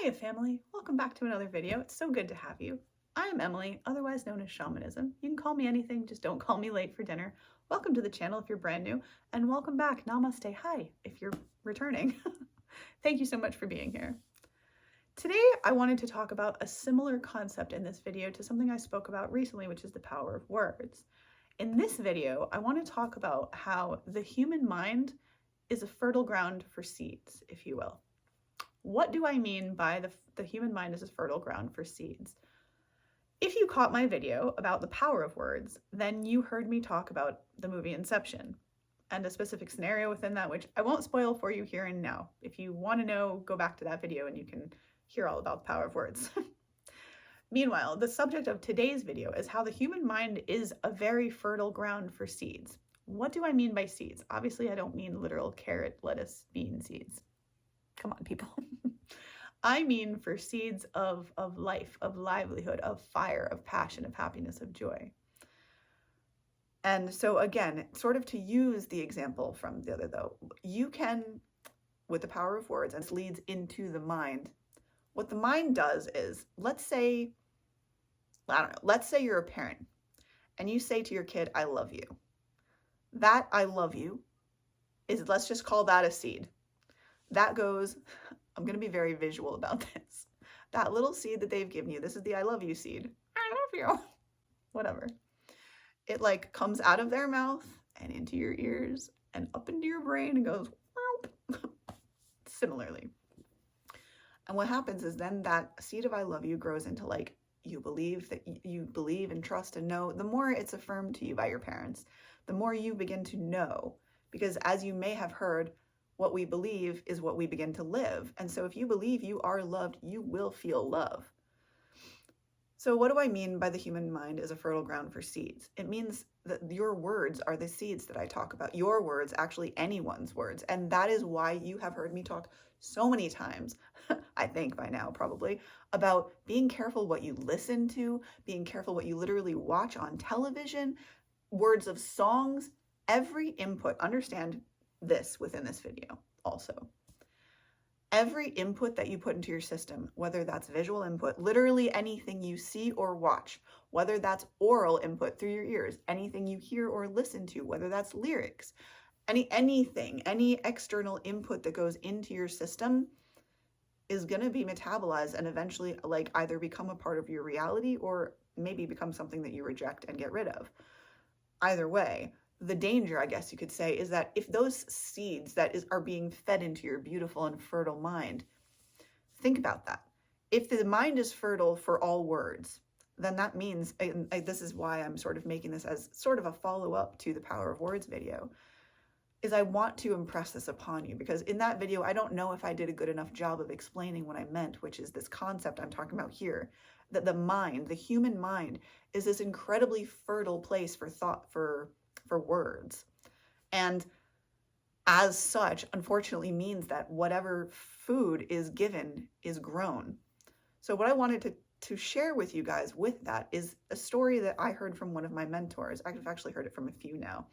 Hiya family, welcome back to another video. It's so good to have you. I am Emily, otherwise known as Shamanism. You can call me anything, just don't call me late for dinner. Welcome to the channel if you're brand new, and welcome back, Namaste, hi, if you're returning. Thank you so much for being here. Today, I wanted to talk about a similar concept in this video to something I spoke about recently, which is the power of words. In this video, I want to talk about how the human mind is a fertile ground for seeds, if you will. What do I mean by the human mind is a fertile ground for seeds? If you caught my video about the power of words, then you heard me talk about the movie Inception and a specific scenario within that, which I won't spoil for you here and now. If you want to know, go back to that video and you can hear all about the power of words. Meanwhile, the subject of today's video is how the human mind is a very fertile ground for seeds. What do I mean by seeds? Obviously, I don't mean literal carrot, lettuce, bean seeds. Come on, people. I mean for seeds of life, of livelihood, of fire, of passion, of happiness, of joy. And so again, sort of to use the example from the other though, you can, with the power of words, and this leads into the mind. What the mind does is, let's say you're a parent and you say to your kid, I love you. That I love you is, let's just call that a seed. That goes, I'm going to be very visual about this. That little seed that they've given you, this is the I love you seed. I love you. Whatever. It like comes out of their mouth and into your ears and up into your brain and goes, similarly. And what happens is then that seed of I love you grows into like, you believe and trust and know. The more it's affirmed to you by your parents, the more you begin to know. Because as you may have heard, what we believe is what we begin to live. And so if you believe you are loved, you will feel love. So what do I mean by the human mind is a fertile ground for seeds? It means that your words are the seeds that I talk about. Your words, actually anyone's words. And that is why you have heard me talk so many times, I think by now probably, about being careful what you listen to, being careful what you literally watch on television, words of songs, every input. Understand this within this video also. Every input that you put into your system, whether that's visual input, literally anything you see or watch, whether that's oral input through your ears, anything you hear or listen to, whether that's lyrics, anything, any external input that goes into your system is going to be metabolized and eventually like either become a part of your reality or maybe become something that you reject and get rid of. Either way, the danger, I guess you could say, is that if those seeds are being fed into your beautiful and fertile mind, think about that. If the mind is fertile for all words, then that means, and this is why I'm sort of making this as sort of a follow-up to the Power of Words video, is I want to impress this upon you, because in that video, I don't know if I did a good enough job of explaining what I meant, which is this concept I'm talking about here, that the mind, the human mind, is this incredibly fertile place for thought, for words. And as such, unfortunately, means that whatever food is given is grown. So what I wanted to share with you guys with that is a story that I heard from one of my mentors. I've actually heard it from a few now.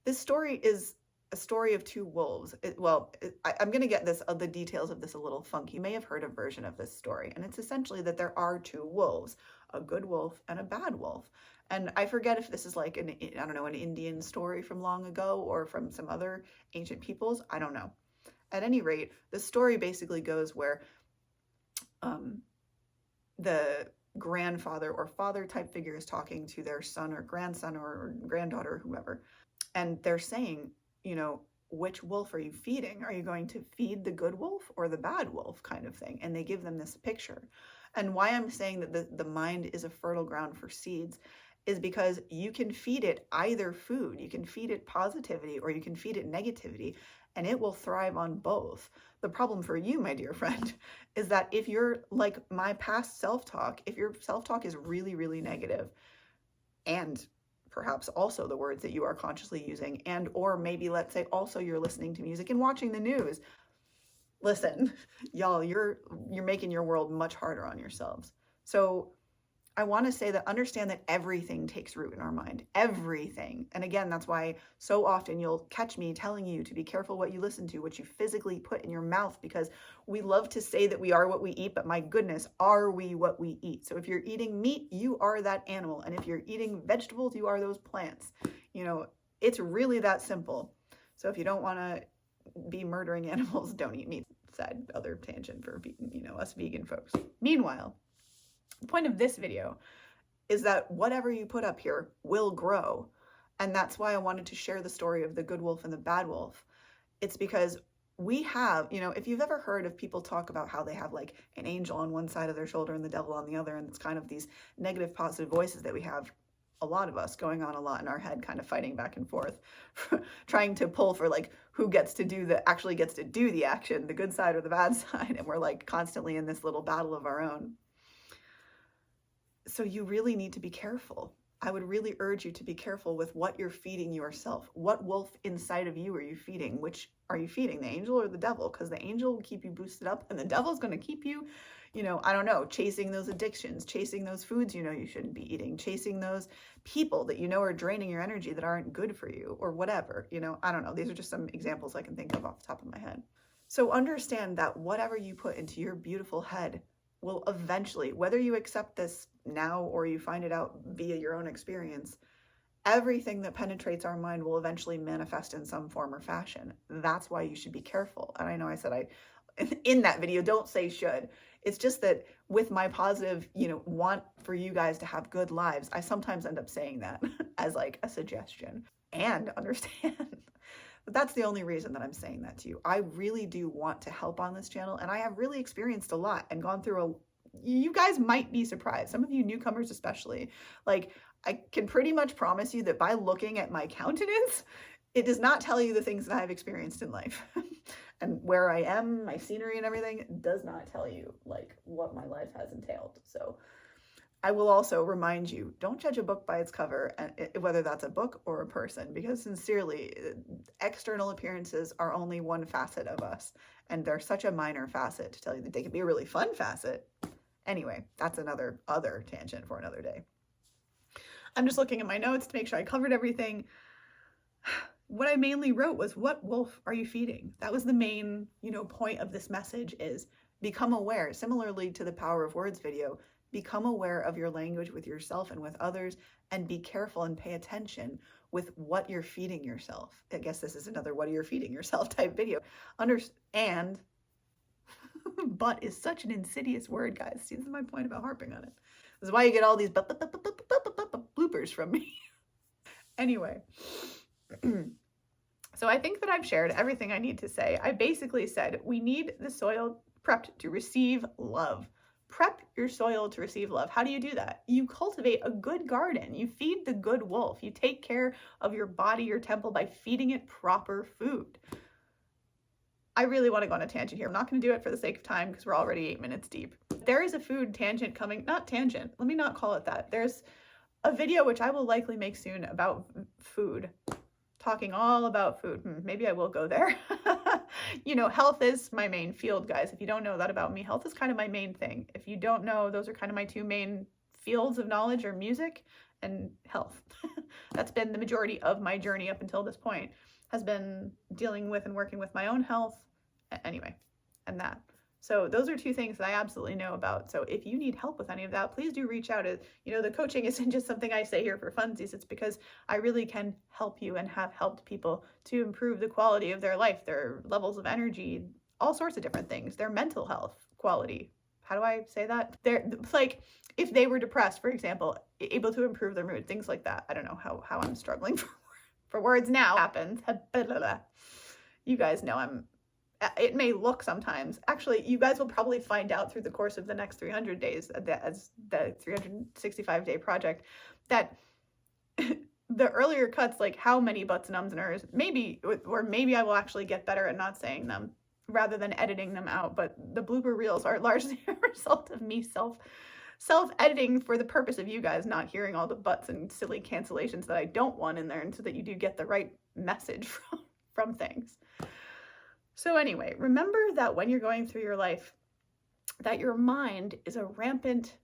This story is a story of two wolves. I'm going to get the details of this a little funky. You may have heard a version of this story, and it's essentially that there are two wolves, a good wolf and a bad wolf. And I forget if this is like an Indian story from long ago or from some other ancient peoples. I don't know. At any rate, the story basically goes where the grandfather or father type figure is talking to their son or grandson or granddaughter or whoever. And they're saying, which wolf are you feeding? Are you going to feed the good wolf or the bad wolf kind of thing? And they give them this picture. And why I'm saying that the mind is a fertile ground for seeds is because you can feed it either food, you can feed it positivity, or you can feed it negativity, and it will thrive on both. The problem for you, my dear friend, is that if you're like my past self-talk, if your self-talk is really, really negative, and perhaps also the words that you are consciously using, and or maybe let's say also you're listening to music and watching the news, listen, y'all, you're making your world much harder on yourselves. So I want to say that understand that everything takes root in our mind, everything. And again, that's why so often you'll catch me telling you to be careful what you listen to, what you physically put in your mouth, because we love to say that we are what we eat, but my goodness, are we what we eat? So if you're eating meat, you are that animal. And if you're eating vegetables, you are those plants. You know, it's really that simple. So if you don't want to be murdering animals, don't eat meat. Side other tangent for, you know, us vegan folks. Meanwhile, the point of this video is that whatever you put up here will grow. And that's why I wanted to share the story of the good wolf and the bad wolf. It's because we have, you know, if you've ever heard of people talk about how they have like an angel on one side of their shoulder and the devil on the other, and it's kind of these negative positive voices that we have, a lot of us going on a lot in our head, kind of fighting back and forth, trying to pull for like who gets to do actually gets to do the action, the good side or the bad side. And we're like constantly in this little battle of our own. So you really need to be careful. I would really urge you to be careful with what you're feeding yourself. What wolf inside of you are you feeding? Which are you feeding, the angel or the devil? Because the angel will keep you boosted up and the devil's going to keep you, you know, I don't know, chasing those addictions, chasing those foods you know you shouldn't be eating, chasing those people that you know are draining your energy that aren't good for you or whatever, you know, I don't know. These are just some examples I can think of off the top of my head. So understand that whatever you put into your beautiful head will eventually, whether you accept this now or you find it out via your own experience, everything that penetrates our mind will eventually manifest in some form or fashion. That's why you should be careful. And I know I said in that video, don't say should. It's just that with my positive, you know, want for you guys to have good lives, I sometimes end up saying that as like a suggestion. And understand but that's the only reason that I'm saying that to you. I really do want to help on this channel, and I have really experienced a lot and gone through you guys might be surprised, some of you newcomers especially. Like, I can pretty much promise you that by looking at my countenance, it does not tell you the things that I've experienced in life. And where I am, my scenery and everything does not tell you like what my life has entailed. So I will also remind you, don't judge a book by its cover, whether that's a book or a person, because sincerely, external appearances are only one facet of us, and they're such a minor facet to tell you that they can be a really fun facet. Anyway, that's another tangent for another day. I'm just looking at my notes to make sure I covered everything. What I mainly wrote was, what wolf are you feeding? That was the main, you know, point of this message, is become aware. Similarly to the Power of Words video, become aware of your language with yourself and with others, and be careful and pay attention with what you're feeding yourself. I guess this is another what are you feeding yourself type video. Understand, but is such an insidious word, guys. See, this is my point about harping on it. This is why you get all these bloopers from me. Anyway, so I think that I've shared everything I need to say. I basically said we need the soil prepped to receive love. Prep your soil to receive love. How do you do that? You cultivate a good garden. You feed the good wolf. You take care of your body, your temple, by feeding it proper food. I really want to go on a tangent here. I'm not going to do it for the sake of time because we're already 8 minutes deep. There is a food tangent coming, not tangent, let me not call it that. There's a video which I will likely make soon about food, talking all about food. Maybe I will go there. You know, health is my main field, guys. If you don't know that about me, health is kind of my main thing. If you don't know, those are kind of my two main fields of knowledge, are music and health. That's been the majority of my journey up until this point, has been dealing with and working with my own health. Anyway, and that. So those are two things that I absolutely know about. So if you need help with any of that, please do reach out. You know, the coaching isn't just something I say here for funsies. It's because I really can help you and have helped people to improve the quality of their life, their levels of energy, all sorts of different things, their mental health quality. How do I say that? They're like, if they were depressed, for example, able to improve their mood, things like that. I don't know how I'm struggling for words now. Happens. You guys know it may look sometimes, actually, you guys will probably find out through the course of the next 300 days, as the 365-day project, that the earlier cuts, like how many buts and ums and ers, maybe I will actually get better at not saying them rather than editing them out. But the blooper reels are largely a result of me self-editing for the purpose of you guys not hearing all the buts and silly cancellations that I don't want in there, and so that you do get the right message from things. So anyway, remember that when you're going through your life, that your mind is a rampant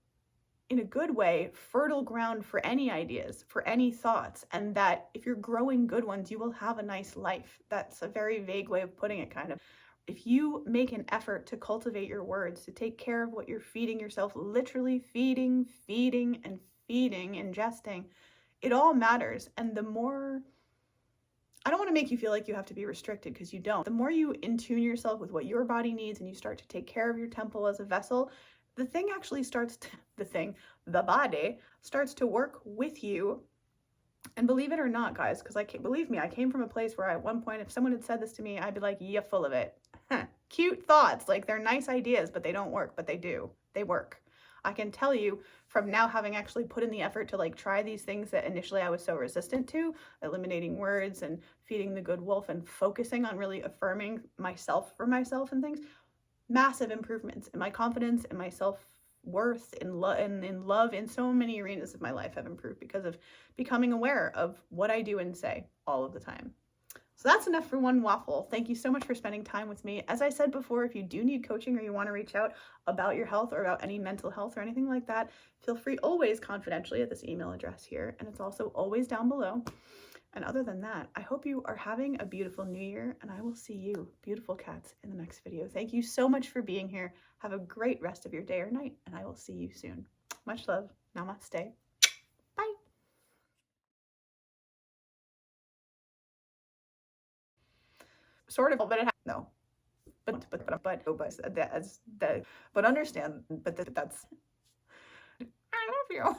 in a good way, fertile ground for any ideas, for any thoughts, and that if you're growing good ones, you will have a nice life. That's a very vague way of putting it, kind of. If you make an effort to cultivate your words, to take care of what you're feeding yourself, literally feeding, and feeding, ingesting, it all matters. And the more, I don't want to make you feel like you have to be restricted, because you don't. The more you in tune yourself with what your body needs and you start to take care of your temple as a vessel, the thing actually starts to, the body starts to work with you. And believe it or not, guys, because believe me, I came from a place where at one point, if someone had said this to me, I'd be like, yeah, full of it. Cute thoughts, like they're nice ideas, but they don't work, but they do. They work. I can tell you from now having actually put in the effort to like try these things that initially I was so resistant to, eliminating words and feeding the good wolf and focusing on really affirming myself for myself and things, massive improvements in my confidence and my self-worth, in love, in so many arenas of my life have improved because of becoming aware of what I do and say all of the time. So that's enough for one waffle. Thank you so much for spending time with me. As I said before, if you do need coaching or you want to reach out about your health or about any mental health or anything like that, feel free, always confidentially, at this email address here. And it's also always down below. And other than that, I hope you are having a beautiful new year, and I will see you, beautiful cats, in the next video. Thank you so much for being here. Have a great rest of your day or night, and I will see you soon. Much love. Namaste. Bye. Sort of, but it no. But understand, but that's, I love you.